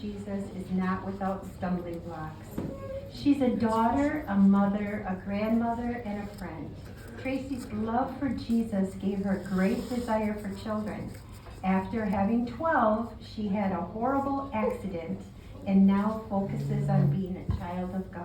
Jesus is not without stumbling blocks. She's a daughter, a mother, a grandmother, and a friend. Tracey's love for Jesus gave her great desire for children. After having 12, she had a horrible accident and now focuses on being a child of God.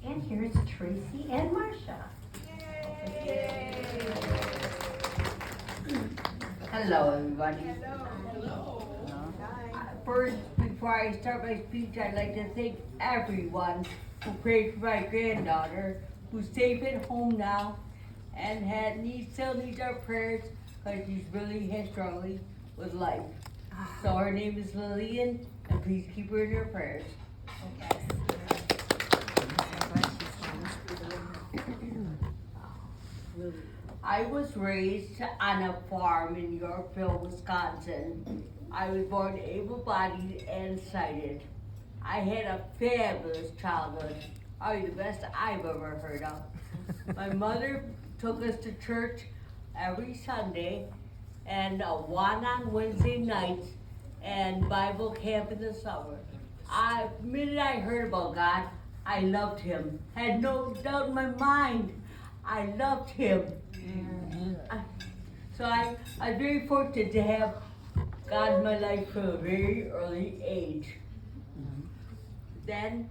And here's Tracey and Marcia. Yay. Hello, everybody. Hello. First, before I start my speech, I'd like to thank everyone who prayed for my granddaughter, who's safe at home now and still needs our prayers because she's really struggling with life. So her name is Lillian, and please keep her in your prayers. I was raised on a farm in Yorkville, Wisconsin. I was born able-bodied and sighted. I had a fabulous childhood, probably the best I've ever heard of. My mother took us to church every Sunday and one on Wednesday nights and Bible camp in the summer. The minute I heard about God, I loved Him. Had no doubt in my mind, I loved Him. So I was very fortunate to have God in my life from a very early age. Then,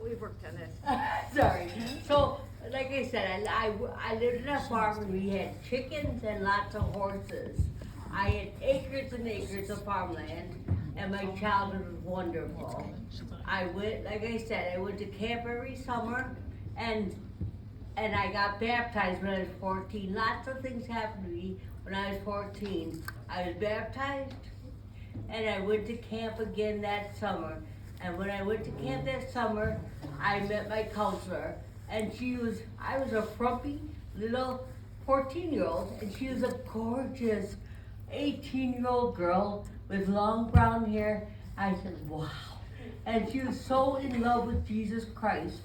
We worked on this. sorry. So, like I said, I lived in a farm and we had chickens and lots of horses. I had acres and acres of farmland, and my childhood was wonderful. I went to camp every summer, and I got baptized when I was 14. Lots of things happened to me when I was 14. I was baptized, and I went to camp again that summer. And when I went to camp that summer, I met my counselor, and I was a frumpy little 14-year-old, and she was a gorgeous 18-year-old girl with long brown hair. I said, wow. And she was so in love with Jesus Christ.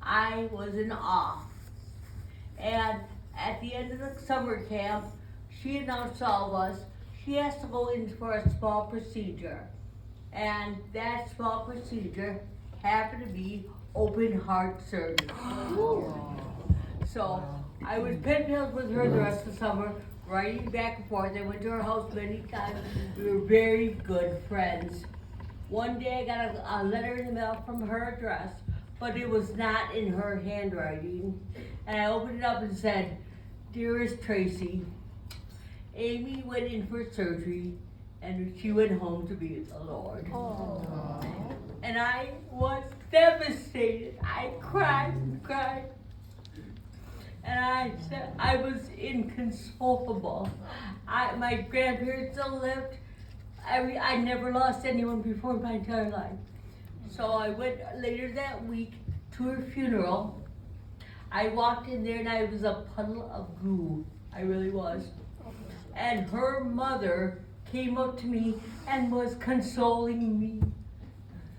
I was in awe. And at the end of the summer camp, she announced to all of us, she has to go in for a small procedure. And that small procedure happened to be open heart surgery. So I was pen pals with her the rest of the summer, riding back and forth. I went to her house many times. We were very good friends. One day I got a letter in the mail from her address, but it was not in her handwriting. And I opened it up and said, "Dearest Tracey, Amy went in for surgery and she went home to be with the Lord." Aww. And I was devastated. I cried and cried. And I said, I was inconsolable. My grandparents still lived. I never lost anyone before in my entire life. So I went later that week to her funeral. I walked in there and I was a puddle of goo. I really was. And her mother came up to me and was consoling me.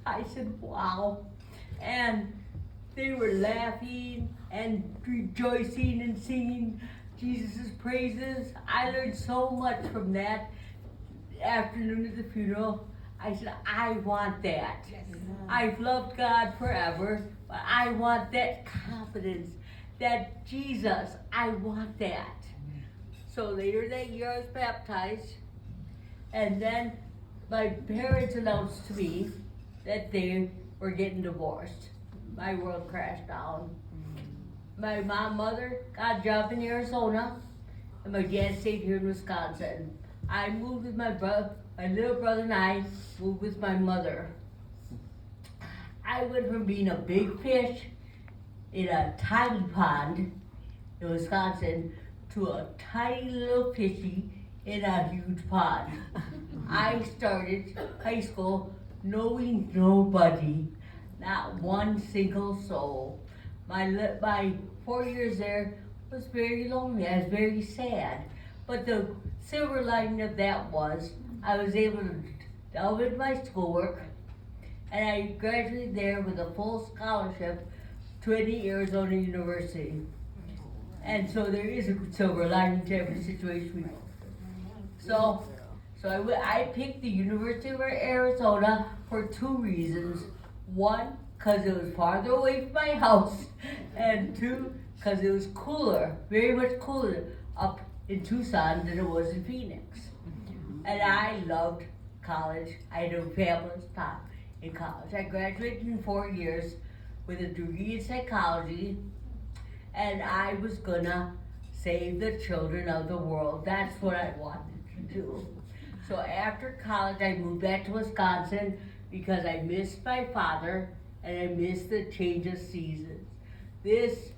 I said, wow. And they were laughing and rejoicing and singing Jesus' praises. I learned so much from that afternoon at the funeral. I said, I want that. Yes. I've loved God forever, but I want that confidence, that Jesus, I want that. So later that year I was baptized, And then my parents announced to me that they were getting divorced. My world crashed down. My mother got a job in Arizona, and my dad stayed here in Wisconsin. I moved with my little brother and I moved with my mother. I went from being a big fish in a tiny pond in Wisconsin to a tiny little fishy in a huge pond. I started high school knowing nobody, not one single soul. My 4 years there was very lonely. I was very sad. But the silver lining of that was I was able to delve into my schoolwork, and I graduated there with a full scholarship to any Arizona university. And so there is a silver lining to every situation. So I picked the University of Arizona for 2 reasons. One, because it was farther away from my house, and 2, because it was cooler, very much cooler up in Tucson than it was in Phoenix. And I loved college. I had a fabulous time in college. I graduated in 4 years with a degree in psychology, and I was gonna save the children of the world. That's what I wanted to do. So after college, I moved back to Wisconsin because I missed my father and I missed the change of seasons. This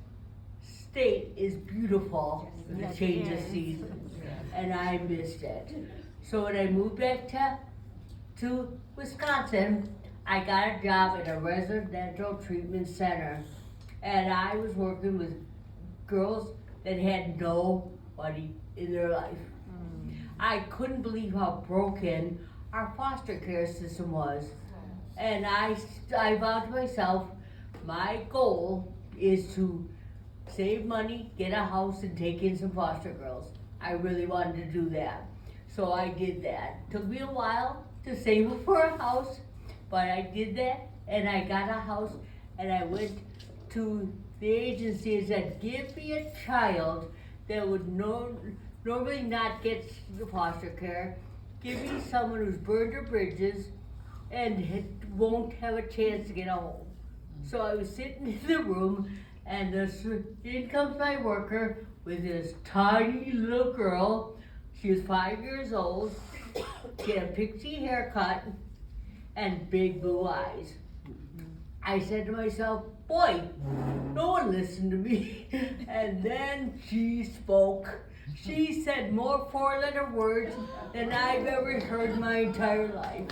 state is beautiful with the change of seasons, and I missed it. So when I moved back to Wisconsin, I got a job at a residential treatment center, and I was working with girls that had nobody in their life. I couldn't believe how broken our foster care system was. And I vowed to myself, my goal is to save money, get a house, and take in some foster girls. I really wanted to do that. So I did that. Took me a while to save up for a house, but I did that, and I got a house, and I went to the agency and said, give me a child that would normally not get the foster care. Give me someone who's burned her bridges and won't have a chance to get a home. So I was sitting in the room, and in comes my worker with this tiny little girl. She was 5 years old. She had a pixie haircut and big blue eyes. I said to myself, boy, no one listened to me. And then she spoke. She said more 4-letter words than I've ever heard in my entire life.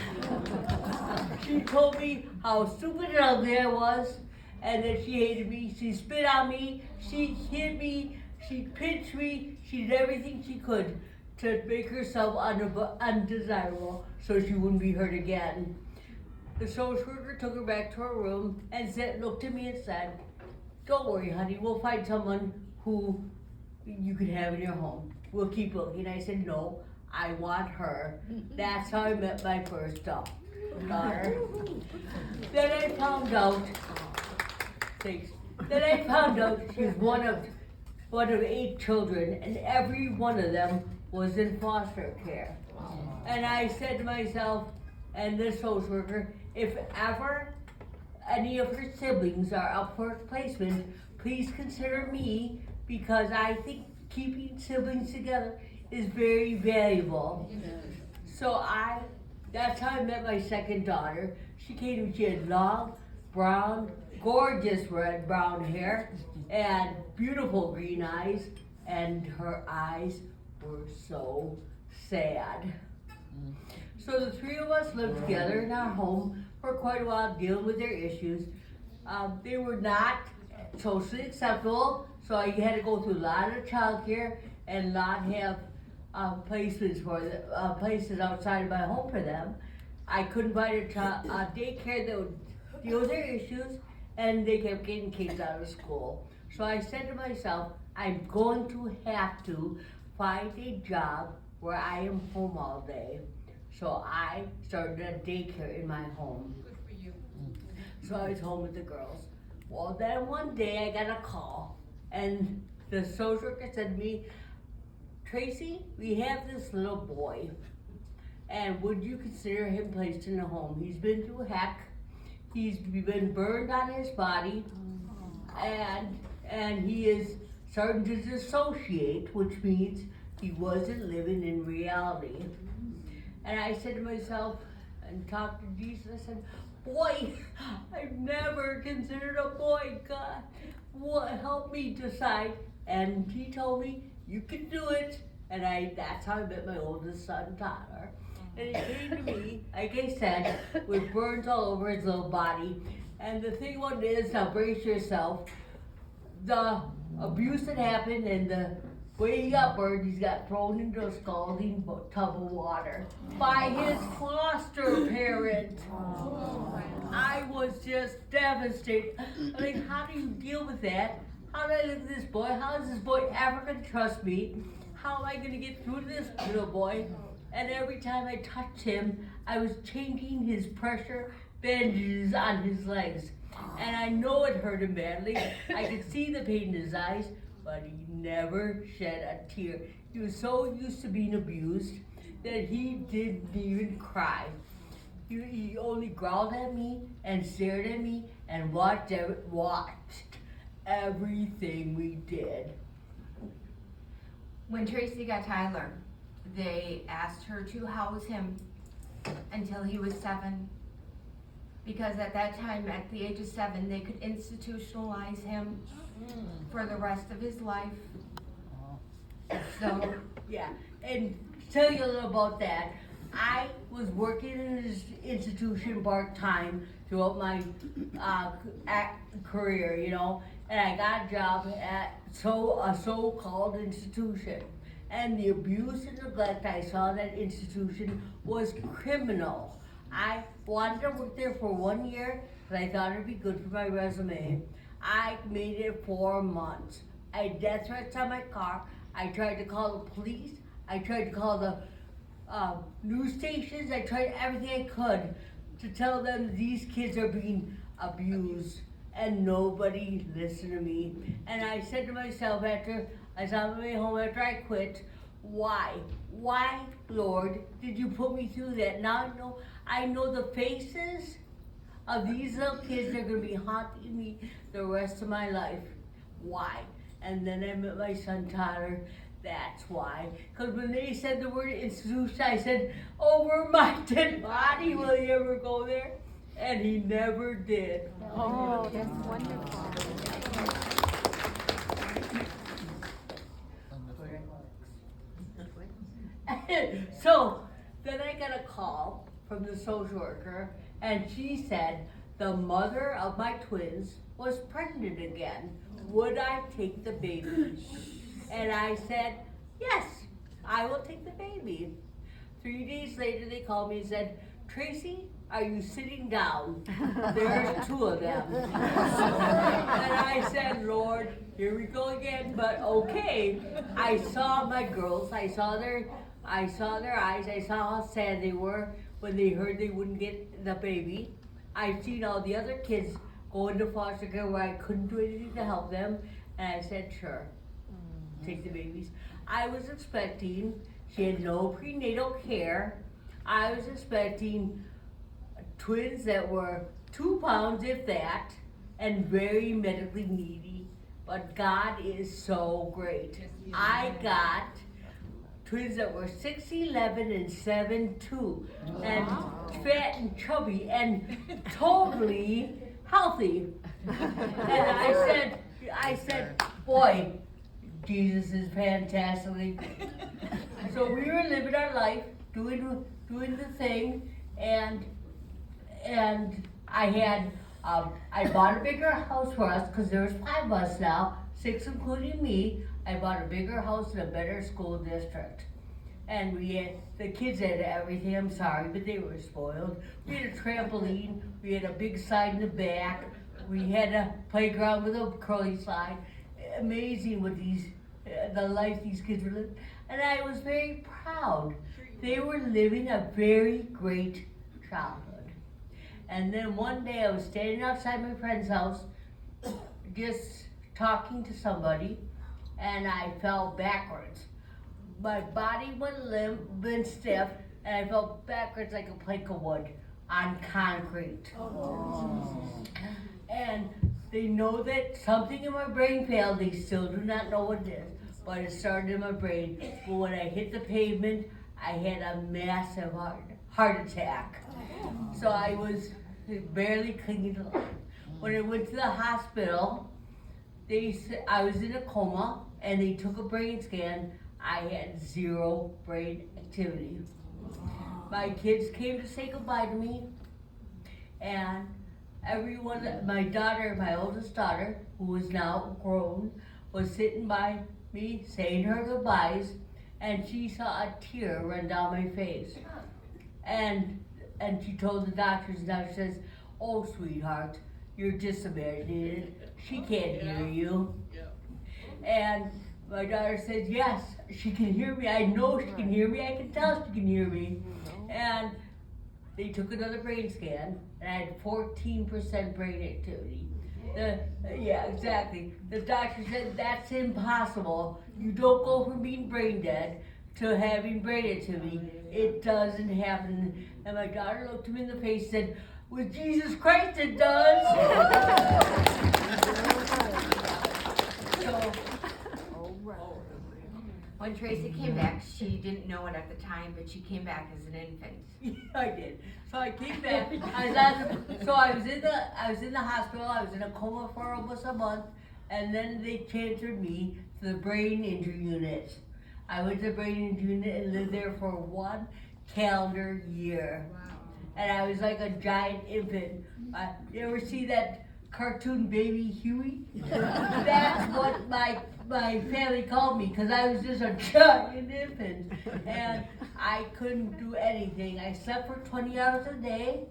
She told me how stupid and ugly I was, and that she hated me. She spit on me, she hit me, she pinched me, she did everything she could to make herself undesirable so she wouldn't be hurt again. The social worker took her back to her room and looked at me and said, don't worry, honey, we'll find someone who you can have in your home. We'll keep looking. I said, no, I want her. That's how I met my first daughter. Then I found out she was one of 8 children, and every one of them was in foster care. And I said to myself and the social worker, if ever any of her siblings are up for placement, please consider me, because I think keeping siblings together is very valuable. So that's how I met my second daughter. She came to me, she had long, brown, gorgeous red brown hair and beautiful green eyes, and her eyes were so sad. So the 3 of us lived together in our home for quite a while, dealing with their issues. They were not socially acceptable, so I had to go through a lot of childcare and not have placements for places outside of my home for them. I couldn't find a daycare that would deal with their issues, and they kept getting kicked out of school. So I said to myself, I'm going to have to find a job where I am home all day. So I started a daycare in my home. Good for you. So I was home with the girls. Well, then one day I got a call, and the social worker said to me, Tracey, we have this little boy, And would you consider him placed in a home? He's been through heck. He's been burned on his body, and he is starting to dissociate, which means he wasn't living in reality. And I said to myself, and talked to Jesus, I said, boy, I've never considered a boy, God. What, help me decide. And he told me, you can do it. And that's how I met my oldest son, Tyler. And he came to me, like I said, with burns all over his little body. And the thing about it is, now brace yourself, the abuse that happened and the way he got burned, he's got thrown into a scalding tub of water by his foster parent. I was just devastated. I'm like, how do you deal with that? How do I look at this boy? How is this boy ever going to trust me? How am I going to get through to this little boy? And every time I touched him, I was changing his pressure bandages on his legs. And I know it hurt him badly. I could see the pain in his eyes, but he never shed a tear. He was so used to being abused that he didn't even cry. He only growled at me and stared at me and watched everything we did. When Tracey got Tyler, they asked her to house him until he was 7. Because at that time, at the age of 7, they could institutionalize him for the rest of his life. So, yeah, and to tell you a little about that, I was working in this institution part-time throughout my career, you know, and I got a job at a so-called institution. And the abuse and neglect I saw in that institution was criminal. I wanted to work there for 1 year, but I thought it'd be good for my resume. I made it 4 months. I had death threats on my car. I tried to call the police. I tried to call the news stations. I tried everything I could to tell them these kids are being abused, and nobody listened to me. And I said to myself after I was on my way home after I quit, why, Lord, did you put me through that? Now I know the faces of these little kids that are going to be haunting me the rest of my life. Why? And then I met my son Tyler. That's why. Because when they said the word institution, I said, over my dead body, will you ever go there? And he never did. Oh, that's wonderful. So then I got a call from the social worker, and she said the mother of my twins was pregnant again. Would I take the baby? And I said, yes, I will take the baby. 3 days later, they called me and said, Tracey, are you sitting down? There's 2 of them. And I said, Lord, here we go again, but okay. I saw my girls, I saw their eyes, I saw how sad they were when they heard they wouldn't get the baby. I've seen all the other kids go into foster care where I couldn't do anything to help them, and I said, sure, take the babies. I was expecting, she had no prenatal care. I was expecting twins that were 2 pounds, if that, and very medically needy. But God is so great. I got twins that were 6'11" and 7'2", and fat and chubby and totally healthy. And I said, boy, Jesus is fantastic. So we were living our life, doing the thing, and I bought a bigger house for us because there was 5 of us now, 6 including me. I bought a bigger house in a better school district. And the kids had everything, I'm sorry, but they were spoiled. We had a trampoline, we had a big slide in the back, we had a playground with a curly slide. Amazing what the life these kids were living. And I was very proud. They were living a very great childhood. And then one day I was standing outside my friend's house, just talking to somebody, and I fell backwards. My body went limp, went stiff, and I fell backwards like a plank of wood on concrete. And they know that something in my brain failed. They still do not know what it is, but it started in my brain. But when I hit the pavement, I had a massive heart attack. So I was barely clinging to life. When I went to the hospital, I was in a coma, and they took a brain scan. I had 0 brain activity. My kids came to say goodbye to me, and everyone, my daughter, my oldest daughter, who is now grown, was sitting by me saying her goodbyes, and she saw a tear run down my face. And she told the doctors, and the doctor says, "Oh, sweetheart, you're disabilitated. She can't hear you." And my daughter said, "Yes, she can hear me. I know she can hear me. I can tell she can hear me." And they took another brain scan, and I had 14% brain activity. Yeah, exactly. The doctor said, "That's impossible. You don't go from being brain dead to having brain activity. It doesn't happen." And my daughter looked him in the face and said, "With Jesus Christ, it does." So, When Tracey came back, she didn't know it at the time, but she came back as an infant. yeah, I did. So I came back. I was in the hospital. I was in a coma for almost a month, and then they transferred me to the brain injury unit. I went to the brain injury unit and lived there for 1 calendar year. Wow. And I was like a giant infant. You ever see that cartoon Baby Huey? That's what my family called me, because I was just a giant infant, and I couldn't do anything. I slept for 20 hours a day.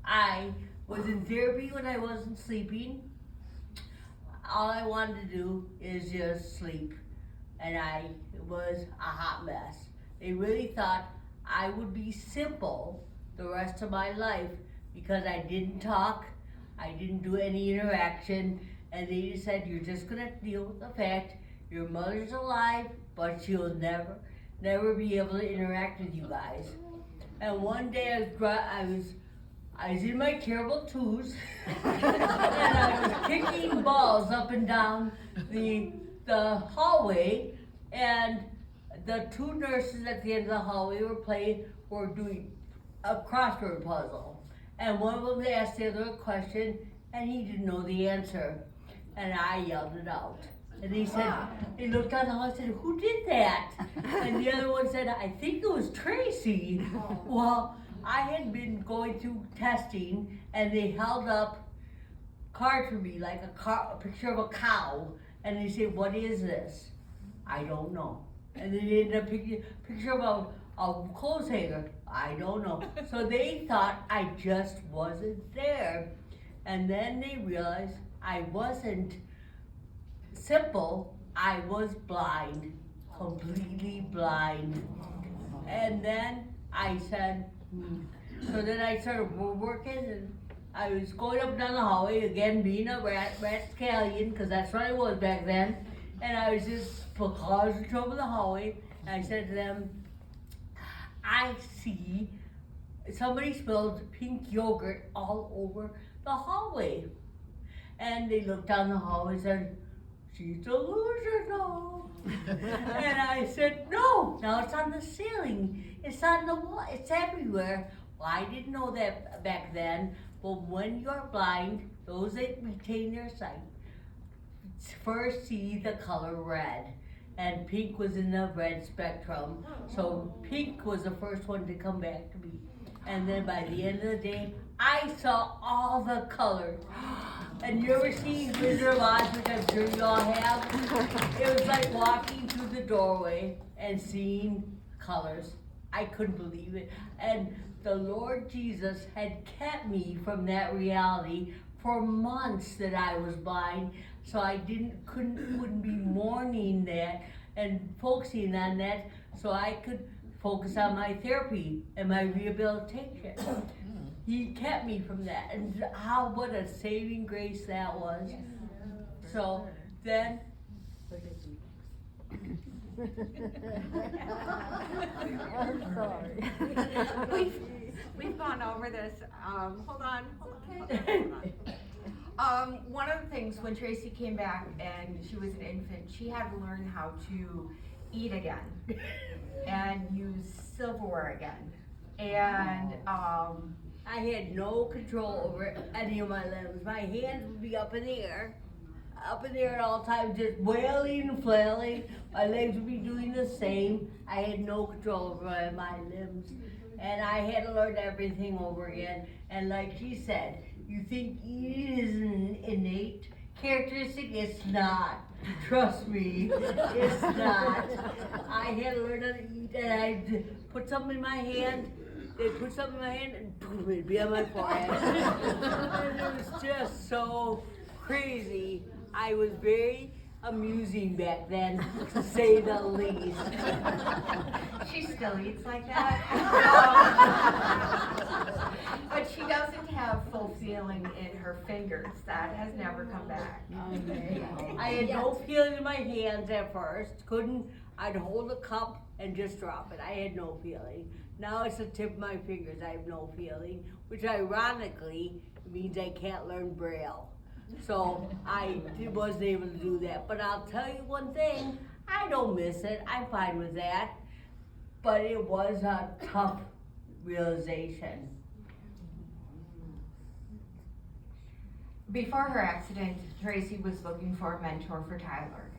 I was in therapy when I wasn't sleeping. All I wanted to do is just sleep, and I was a hot mess. They really thought I would be simple the rest of my life because I didn't talk, I didn't do any interaction, and they just said, "You're just gonna deal with the fact your mother's alive, but she'll never be able to interact with you guys." And one day I was in my terrible twos, and I was kicking balls up and down the hallway, and the 2 nurses at the end of the hallway were doing a crossword puzzle. And one of them asked the other a question, and he didn't know the answer. And I yelled it out. And he said, he looked down the hall and said, "Who did that?" And the other one said, "I think it was Tracey." Well, I had been going through testing, and they held up cards for me, like a picture of a cow. And they said, "What is this?" "I don't know." And then they ended up picture of a clothes hanger. "I don't know." So they thought I just wasn't there. And then they realized I wasn't simple, I was blind, completely blind. And then I said, so then I started working, and I was going up and down the hallway, again being a rapscallion, because that's what I was back then. And I was just causing over the hallway, and I said to them, "I see somebody spilled pink yogurt all over the hallway." And they looked down the hallway and said, "She's delusional." And I said, "No, now it's on the ceiling, it's on the wall, it's everywhere." Well, I didn't know that back then, but when you're blind, those that retain their sight first see the color red. And pink was in the red spectrum. So pink was the first one to come back to me. And then by the end of the day, I saw all the colors. And you ever see Wizard of Oz, which I'm sure you all have? It was like walking through the doorway and seeing colors. I couldn't believe it. And the Lord Jesus had kept me from that reality for months that I was blind. So I wouldn't be mourning that and focusing on that, so I could focus on my therapy and my rehabilitation. He kept me from that, and what a saving grace that was. So then, I'm sorry. We've gone over this, hold on. One of the things, when Tracey came back and she was an infant, she had to learn how to eat again and use silverware again. And, I had no control over any of my limbs. My hands would be up in the air at all times, just wailing and flailing. My legs would be doing the same. I had no control over my limbs. And I had to learn everything over again. And like she said, you think eating is an innate characteristic? It's not. Trust me, it's not. I had to learn how to eat, and I'd put something in my hand. They'd put something in my hand and boom, it'd be on my forehead. And it was just so crazy. I was very amusing back then, to say the least. she still eats like that. But she doesn't have full feeling in her fingers. That has never come back. I had no feeling in my hands at first. I'd hold a cup and just drop it. I had no feeling. Now it's the tip of my fingers. I have no feeling, which ironically means I can't learn Braille. So I wasn't able to do that. But I'll tell you one thing, I don't miss it. I'm fine with that. But it was a tough realization. Before her accident, Tracey was looking for a mentor for Tyler.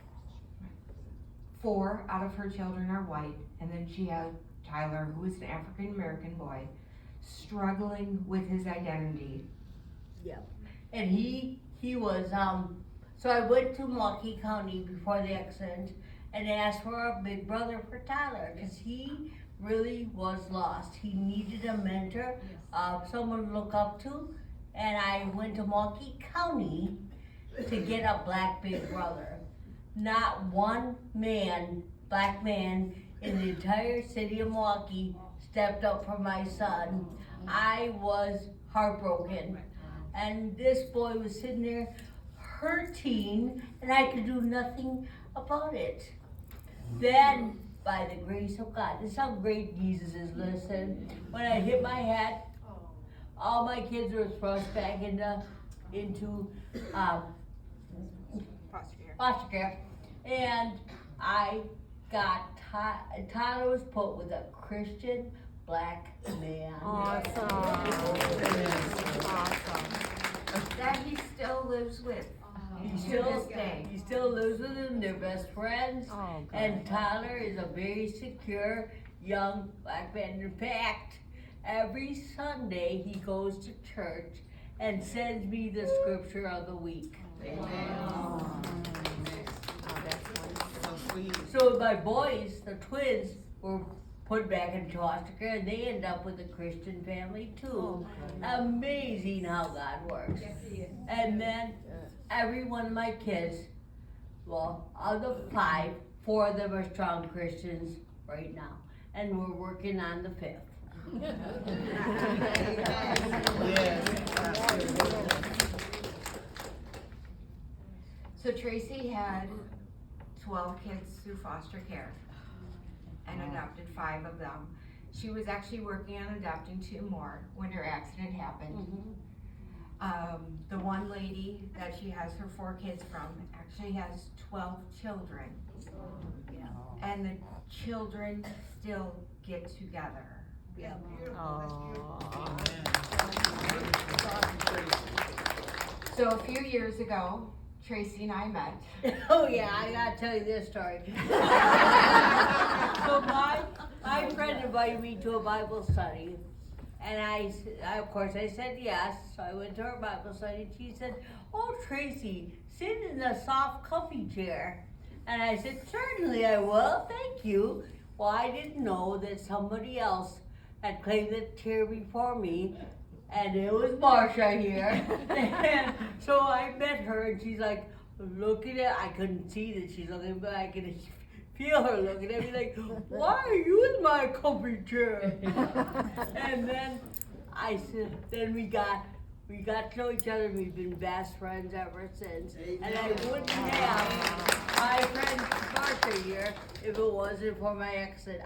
4 out of her children are white, and then she had Tyler, who is an African American boy, struggling with his identity. Yeah. And he was, so I went to Milwaukee County before the accident and asked for a big brother for Tyler, because he really was lost. He needed a mentor, someone to look up to, and I went to Milwaukee County to get a black big brother. Not one black man in the entire city of Milwaukee stepped up for my son. I was heartbroken. And this boy was sitting there hurting, and I could do nothing about it. Then, by the grace of God, this is how great Jesus is, listen. When I hit my head, all my kids were thrust back into foster care. And I got, Tyler was put with a Christian black man. Awesome. That he still lives with. He To this day. He still lives with him, they're best friends. Oh, good. And Tyler is a very secure young black man. In fact, every Sunday he goes to church and sends me the scripture of the week. Oh, that's wonderful. So my boys, the twins, were put back in foster care, and they end up with a Christian family too. Amazing how God works. And then every one of my kids, well, of the 5, 4 of them are strong Christians right now, and we're working on the 5th. So Tracey had 12 kids through foster care and adopted 5 of them. She was actually working on adopting 2 more when her accident happened. The one lady that she has her 4 kids from actually has 12 children. And the children still get together. So a few years ago, Tracey and I met. Oh yeah, I gotta tell you this story. So my friend invited me to a Bible study, and I of course I said yes. So I went to her Bible study, and she said, "Oh Tracey, sit in the soft comfy chair." And I said, "Certainly I will, thank you." Well, I didn't know that somebody else had claimed the chair before me, and it was Marsha here. And so I met her, and she's like looking at, I couldn't see that she's looking, but I could feel her looking at me like, "Why are you in my comfy chair?" And then I said, then we got We got to know each other. We've been best friends ever since. And I wouldn't have my friend's birthday here if it wasn't for my accident.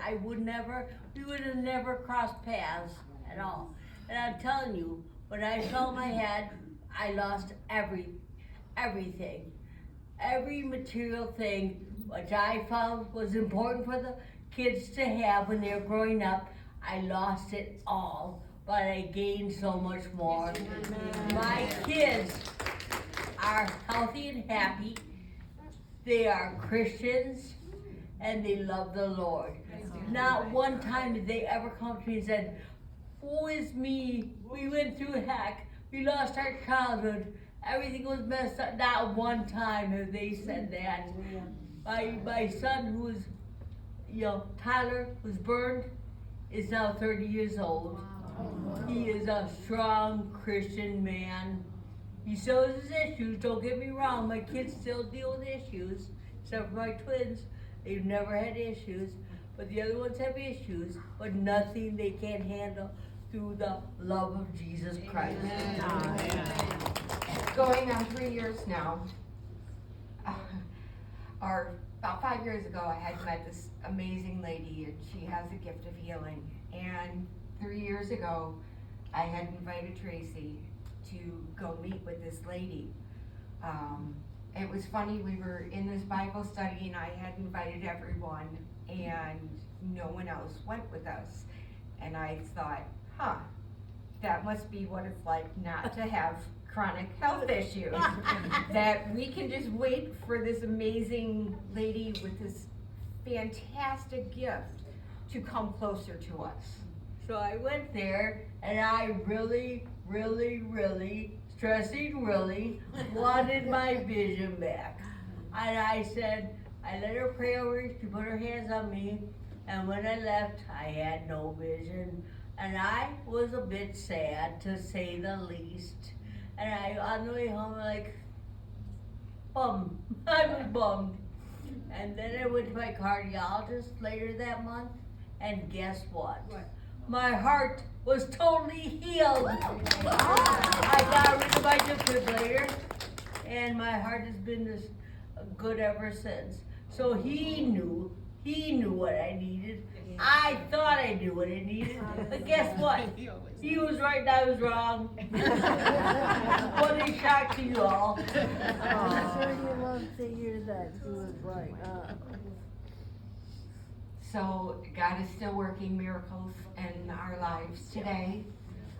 We would have never crossed paths at all. And I'm telling you, when I fell on my head, I lost everything. Every material thing which I found was important for the kids to have when they were growing up, I lost it all, but I gained so much more. My kids are healthy and happy. They are Christians and they love the Lord. Not one time did they ever come to me and said, woe is me, we went through heck, we lost our childhood, everything was messed up. Not one time have they said that. My son, who's, Tyler, who's burned, is now 30 years old. He is a strong Christian man. He still has his issues, don't get me wrong, my kids still deal with issues, except for my twins. They've never had issues, but the other ones have issues, but nothing they can't handle through the love of Jesus Christ. Going on 3 years now, or about 5 years ago, I had met this amazing lady, and she has a gift of healing. And 3 years ago, I had invited Tracey to go meet with this lady. It was funny, we were in this Bible study, and I had invited everyone, and no one else went with us. And I thought, that must be what it's like not to have chronic health issues. That we can just wait for this amazing lady with this fantastic gift to come closer to us. So I went there, and I really wanted my vision back. And I said, I let her pray over it, she put her hands on me, and when I left, I had no vision. And I was a bit sad, to say the least. And on the way home, bummed. I was bummed. And then I went to my cardiologist later that month, and guess what? My heart was totally healed. I got rid of my defibrillator, and my heart has been this good ever since. So he knew what I needed. I thought I knew what I needed, but guess what? He was right and I was wrong. What a shock to you all. I'm sure you love to hear that. She was right. So God is still working miracles in our lives today.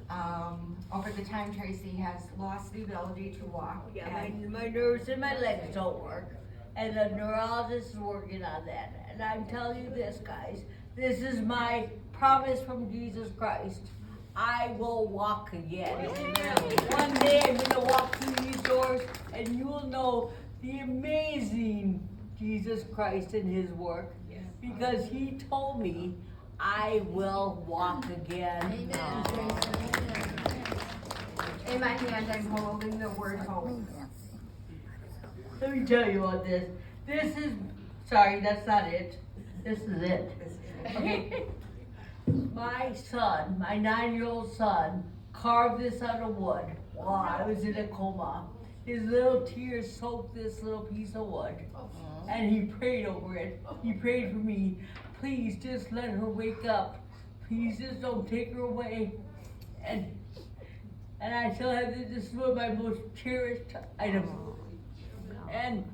Over the time, Tracey has lost the ability to walk. Yeah, my nerves and my legs don't work, and the neurologist is working on that. And I'm telling you this, guys, this is my promise from Jesus Christ. I will walk again. One day I'm going to walk through these doors, and you will know the amazing Jesus Christ and His work, because He told me I will walk again. Amen. In my hand, I'm holding the word hope. Let me tell you about this. Sorry, that's not it. This is it. Okay. My son, my 9-year-old son, carved this out of wood while I was in a coma. His little tears soaked this little piece of wood. And he prayed over it. He prayed for me. Please just let her wake up. Please just don't take her away. And I still have this is one of my most cherished items. And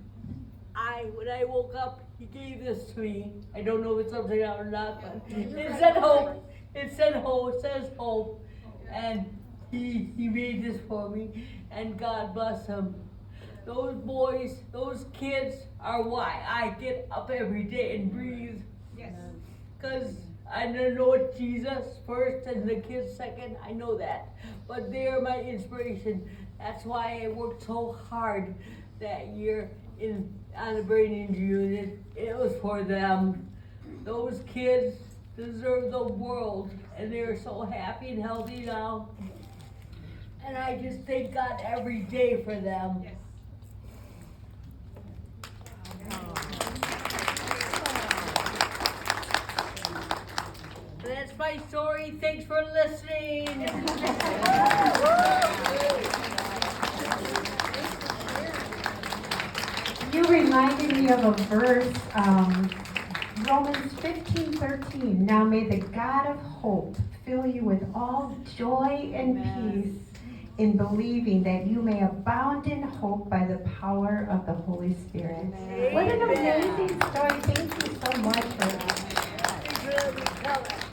when I woke up, he gave this to me. I don't know if it's upside down or not, but it said hope. It said hope. It says hope. And he made this for me. And God bless him. Those boys, those kids are why I get up every day and breathe. Yes. Because I know it's Jesus first and the kids second. I know that. But they are my inspiration. That's why I worked so hard that year on the brain injury unit. It was for them. Those kids deserve the world, and they're so happy and healthy now. And I just thank God every day for them. Yes. That's my story. Thanks for listening. reminded me of a verse, Romans 15:13. Now may the God of hope fill you with all joy and peace in believing that you may abound in hope by the power of the Holy Spirit. What an amazing story.